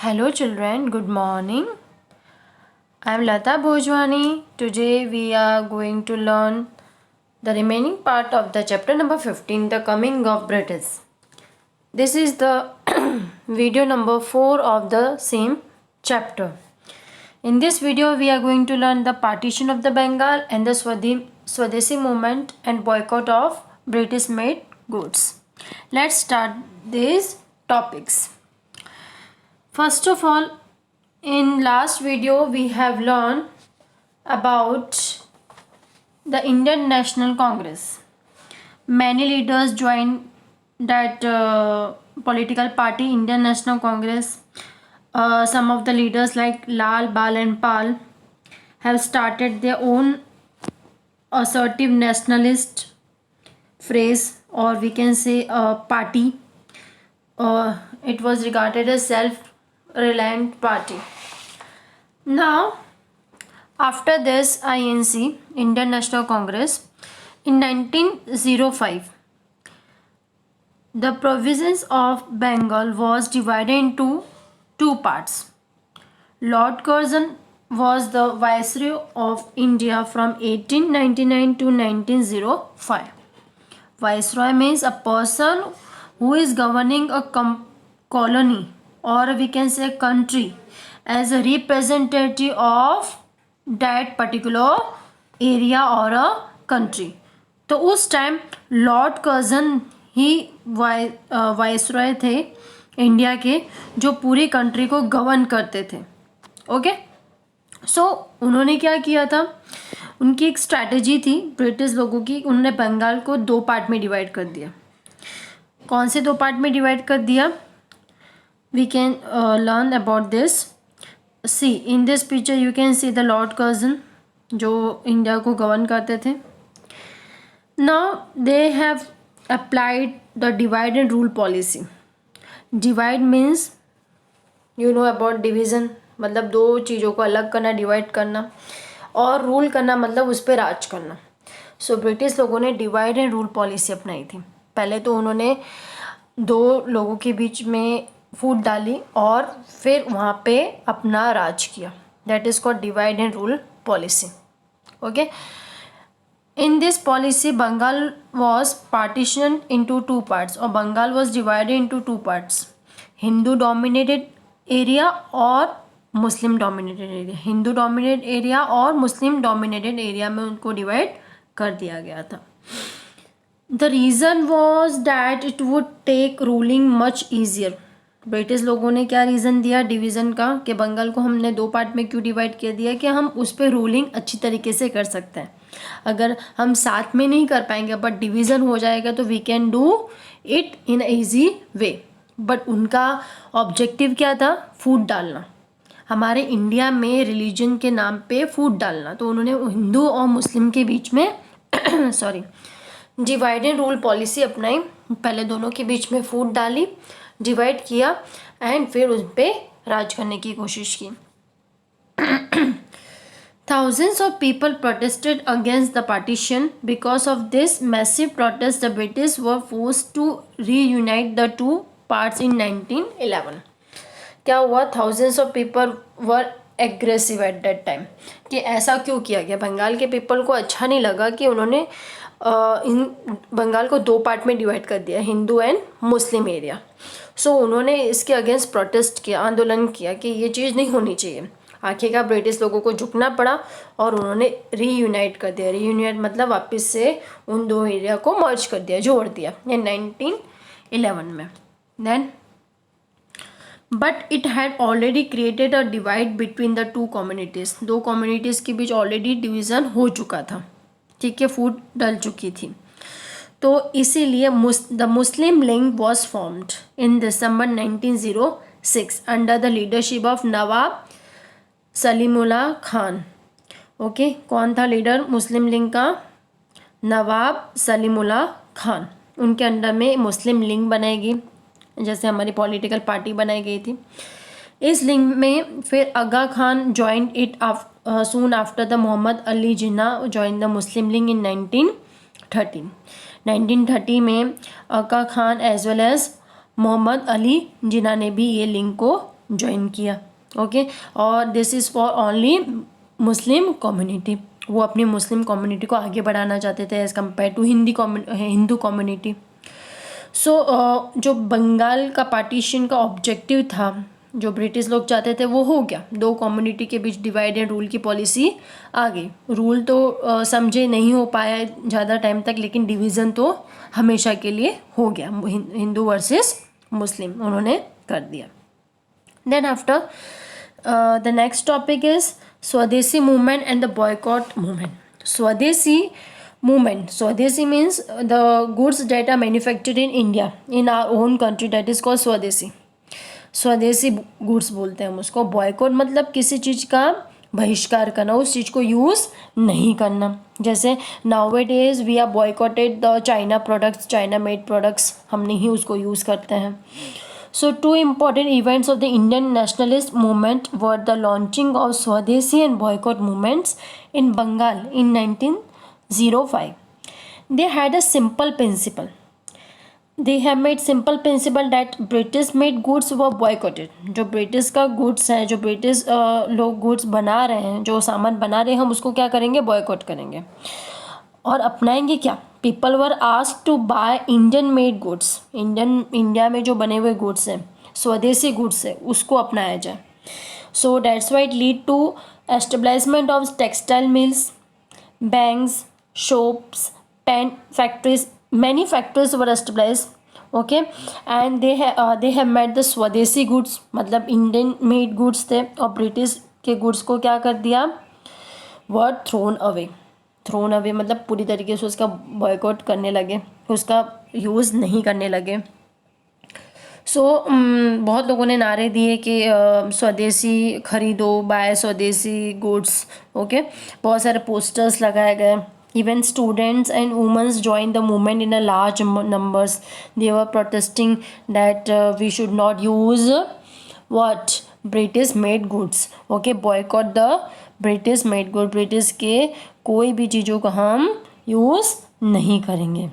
Hello children, good morning. I am Lata Bhojwani. Today we are going to learn the remaining part of the chapter number 15, The Coming of British. This is the video number 4 of the same chapter. In this video we are going to learn the partition of the Bengal and the Swadeshi movement and boycott of British made goods. Let's start these topics. First of all, in last video we have learned about the Indian National Congress. Many leaders joined that political party, Indian National Congress. Some of the leaders like Lal, Bal and Pal have started their own assertive nationalist phrase, or we can say a party. It was regarded as self-reliant party. Now, after this INC, Indian National Congress, in 1905, the province of Bengal was divided into two parts. Lord Curzon was the Viceroy of India from 1899 to 1905. Viceroy means a person who is governing a colony, or we can say country, as a representative of that particular area or a country. तो उस time Lord Curzon ही viceroy थे India के, जो पूरी country को govern करते थे. Okay, सो उन्होंने क्या किया था, उनकी एक स्ट्रैटेजी थी ब्रिटिश लोगों की. उन्होंने बंगाल को दो पार्ट में डिवाइड कर दिया. कौन से दो पार्ट में डिवाइड कर दिया? We can learn about this. See in this picture you can see the Lord Curzon, जो इंडिया को गवर्न करते थे. Now they have applied the divide and rule policy. Divide means you know about division, मतलब दो चीज़ों को अलग करना, डिवाइड करना, और रूल करना मतलब उस पर राज करना. सो ब्रिटिश लोगों ने डिवाइड एंड रूल पॉलिसी अपनाई थी. पहले तो उन्होंने दो लोगों के बीच में फूट डाली और फिर वहाँ पे अपना राज किया. That is called divide and rule policy. Okay, in this policy Bengal was partition into two parts, और Bengal was divided into two parts, Hindu dominated area और Muslim dominated area. Hindu dominated area और मुस्लिम डोमिनेटेड एरिया में उनको divide कर दिया गया था. The reason was that it would take ruling much easier. British लोगों ने क्या रीज़न दिया डिवीज़न का, कि बंगाल को हमने दो पार्ट में क्यों डिवाइड कर दिया, कि हम उस पर रूलिंग अच्छी तरीके से कर सकते हैं. अगर हम साथ में नहीं कर पाएंगे बट डिवीज़न हो जाएगा तो we can do it in easy way. But उनका ऑब्जेक्टिव क्या था? फूट डालना, हमारे इंडिया में रिलीजन के नाम पे फूट डालना. तो उन्होंने हिंदू और मुस्लिम के बीच में sorry divide and rule policy अपनाई. पहले दोनों के बीच में फूट डाली, डिवाइड किया एंड फिर उस पर राज करने की कोशिश की. Thousands of people protested against the partition. Because of this massive protest, the British were forced to reunite the two parts in 1911. क्या हुआ? Thousands of people were aggressive at that time. कि ऐसा क्यों किया गया? बंगाल के पीपल को अच्छा नहीं लगा कि उन्होंने इन बंगाल को दो पार्ट में डिवाइड कर दिया, हिंदू एंड मुस्लिम एरिया. सो उन्होंने इसके अगेंस्ट प्रोटेस्ट किया, आंदोलन किया कि ये चीज़ नहीं होनी चाहिए. आखिरकार ब्रिटिश लोगों को झुकना पड़ा और उन्होंने रीयूनाइट कर दिया. रीयूनाइट मतलब वापस से उन दो एरिया को मर्ज कर दिया, जोड़ दिया इन 1911 में. Then but it had already created a divide between the two communities. दो कम्युनिटीज़ के बीच ऑलरेडी डिवीज़न हो चुका था, ठीक है, फूट डल चुकी थी. तो इसीलिए the Muslim league was formed in December 1906 under the leadership of Nawab Salimullah Khan. Okay, कौन था लीडर मुस्लिम लीग का? नवाब सलीमुल्लाह खान. उनके अंडर में मुस्लिम लीग बनाएगी, जैसे हमारी पॉलिटिकल पार्टी बनाई गई थी. इस लीग में फिर Aga Khan joined it soon after the Mohammad Ali Jinnah join the Muslim league in 1913. 1930 में Aga Khan as well as Mohammad Ali Jinnah ने भी ये लीग को ज्वाइन किया। ओके, और this is for only Muslim community. वो अपनी मुस्लिम कम्युनिटी को आगे बढ़ाना चाहते थे as compare to Hindu community. So जो बंगाल का पार्टीशन का ऑब्जेक्टिव था, जो ब्रिटिश लोग चाहते थे, वो हो गया। दो कम्युनिटी के बीच डिवाइड एंड रूल की पॉलिसी आ गई। रूल तो समझे नहीं हो पाया ज़्यादा टाइम तक, लेकिन डिवीज़न तो हमेशा के लिए हो गया। हिंदू वर्सेस मुस्लिम उन्होंने कर दिया। Then after the next topic is Swadeshi movement and the boycott movement. Swadeshi movement, स्वदेशी means the goods that are manufactured in India, in our own country, that is called स्वदेशी। स्वदेशी गुड्स बोलते हैं हम उसको। बॉयकॉट मतलब किसी चीज़ का बहिष्कार करना, उस चीज़ को यूज़ नहीं करना। जैसे nowadays we are boycotted the China products, China made products, हम नहीं उसको यूज़ करते हैं। So two important events of the Indian nationalist movement were the launching of Swadeshi and boycott movements in Bengal in 1905. They had a simple principle. They have made simple principle that British made goods were boycotted. जो British का goods है, जो British लोग goods बना रहे हैं, जो सामान बना रहे हैं, हम उसको क्या करेंगे, बॉयकॉट करेंगे। और अपनाएंगे क्या, people were asked to buy Indian made goods. India में जो बने हुए गुड्स हैं, स्वदेशी गुड्स है, उसको अपनाया जाए। So that's why it lead to establishment of textile mills, banks, shops, pen factories, many factories were established. Okay, and they have made the स्वदेशी goods, मतलब इंडियन मेड गुड्स थे, और ब्रिटिश के गुड्स को क्या कर दिया, वर थ्रोन अवे मतलब पूरी तरीके से उसका बॉयकॉट करने लगे, उसका यूज़ नहीं करने लगे। सो बहुत लोगों ने नारे दिए कि स्वदेशी खरीदो, बाय स्वदेशी गुड्स। ओके, बहुत सारे पोस्टर्स लगाए गए। Even students and womens join the movement in a large numbers. They were protesting that we should not use what, British made goods. Okay, boycott the British made good, British के कोई भी चीज़ों का हम use नहीं करेंगे।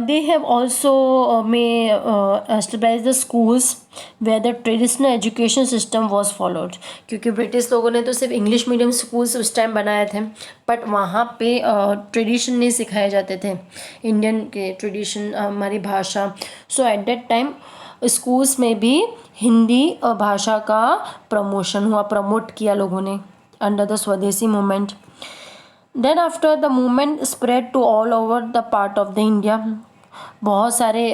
They have also established the schools where the traditional education system was followed. क्योंकि British लोगों ने तो सिर्फ इंग्लिश मीडियम स्कूल्स उस टाइम बनाए थे, बट वहाँ पे ट्रेडिशन नहीं सिखाए जाते थे, इंडियन के ट्रेडिशन, हमारी भाषा। सो एट दैट टाइम स्कूल्स में भी हिंदी भाषा का प्रमोशन हुआ, प्रमोट किया लोगों ने under the Swadeshi movement. Then after the movement spread to all over the part of the India. बहुत सारे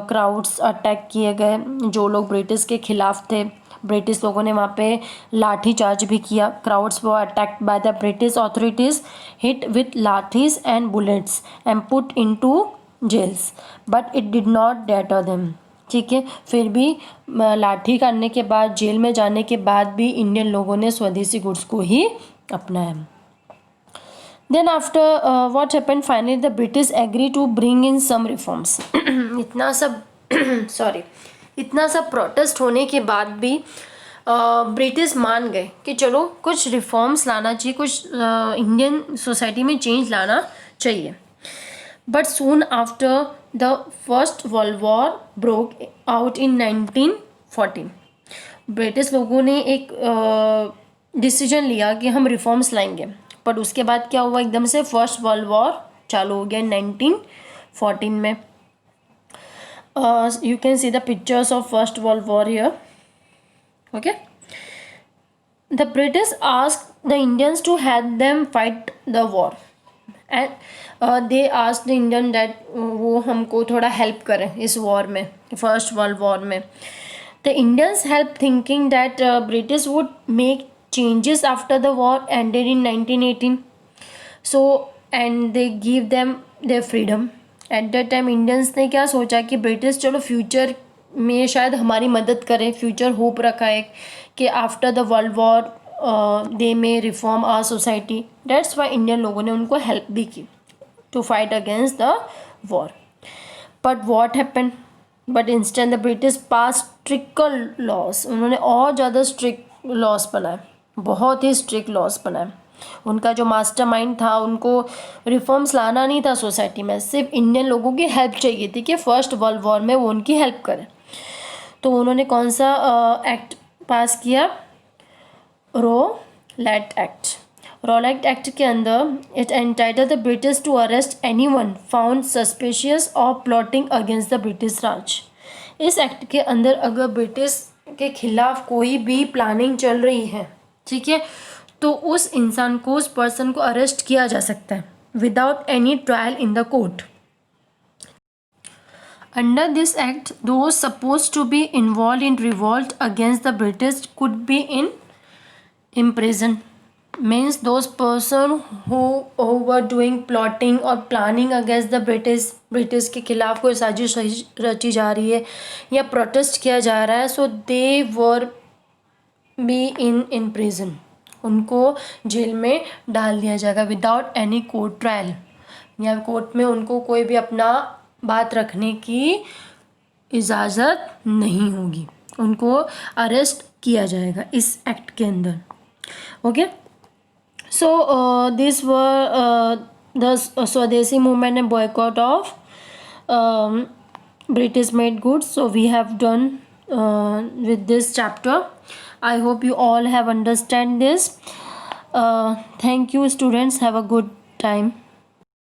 क्राउड्स अटैक किए गए जो लोग ब्रिटिश के खिलाफ थे। ब्रिटिश लोगों ने वहाँ पे लाठी चार्ज भी किया। क्राउड्स वो attacked by the British authorities, hit with lathis and bullets and put into jails, but it did not deter them. ठीक है, फिर भी लाठी करने के बाद, जेल में जाने के बाद भी इंडियन लोगों ने स्वदेशी गुड्स को ही अपनाया। Then after what happened, finally the British agreed to bring in some reforms. इतना सब प्रोटेस्ट होने के बाद भी ब्रिटिश मान गए कि चलो कुछ रिफॉर्म्स लाना चाहिए, कुछ इंडियन सोसाइटी में चेंज लाना चाहिए। But soon after the first World war broke out in 1914, British लोगों ने एक डिसीजन लिया कि हम रिफॉर्म्स लाएंगे। पर उसके बाद क्या हुआ, एकदम से फर्स्ट वर्ल्ड वॉर चालू हो गया 1914 में। You can see the pictures of First World War here. Okay, the British asked the Indians to help them fight the war and they asked the Indian that वो हमको थोड़ा help करें इस war में, फर्स्ट वर्ल्ड वॉर में। द इंडियंस हेल्प थिंकिंग दैट ब्रिटिश वुड मेक changes after the war ended in 1918. So and they give them their freedom. At that time Indians ने क्या सोचा कि ब्रिटिश चलो फ्यूचर में शायद हमारी मदद करे, फ्यूचर होप रखा है कि after the world war they may reform our society. That's why Indian लोगों ने उनको हेल्प भी की to fight against the war. But what happen, but instead the British pass strict laws. उन्होंने और ज़्यादा स्ट्रिक्ट लॉस बनाए, बहुत ही स्ट्रिक्ट लॉस बनाए। उनका जो मास्टरमाइंड था, उनको रिफॉर्म्स लाना नहीं था सोसाइटी में, सिर्फ इंडियन लोगों की हेल्प चाहिए थी कि फर्स्ट वर्ल्ड वॉर में वो उनकी हेल्प करें। तो उन्होंने कौन सा एक्ट पास किया? Rowlatt act. रॉलेट एक्ट के अंदर it entitle the British to arrest anyone found suspicious of plotting against the British Raj. इस एक्ट के अंदर अगर ब्रिटिश के खिलाफ कोई भी प्लानिंग चल रही है, ठीक है, तो उस इंसान को, उस पर्सन को अरेस्ट किया जा सकता है without any trial in the court. Under this act, those supposed to be involved in revolt against the British could be in imprisoned. Means those person who were doing plotting or planning against the British के खिलाफ कोई साजिश रची जा रही है या protest किया जा रहा है, सो दे वर बी इन प्रिजन। उनको जेल में डाल दिया जाएगा विदाउट एनी कोर्ट ट्रायल, या कोर्ट में उनको कोई भी अपना बात रखने की इजाज़त नहीं होगी, उनको अरेस्ट किया जाएगा इस एक्ट के अंदर। Okay, so this were the Swadeshi movement and boycott of British made goods. So we have done with this chapter. I hope you all have understand this. Thank you students, have a good time.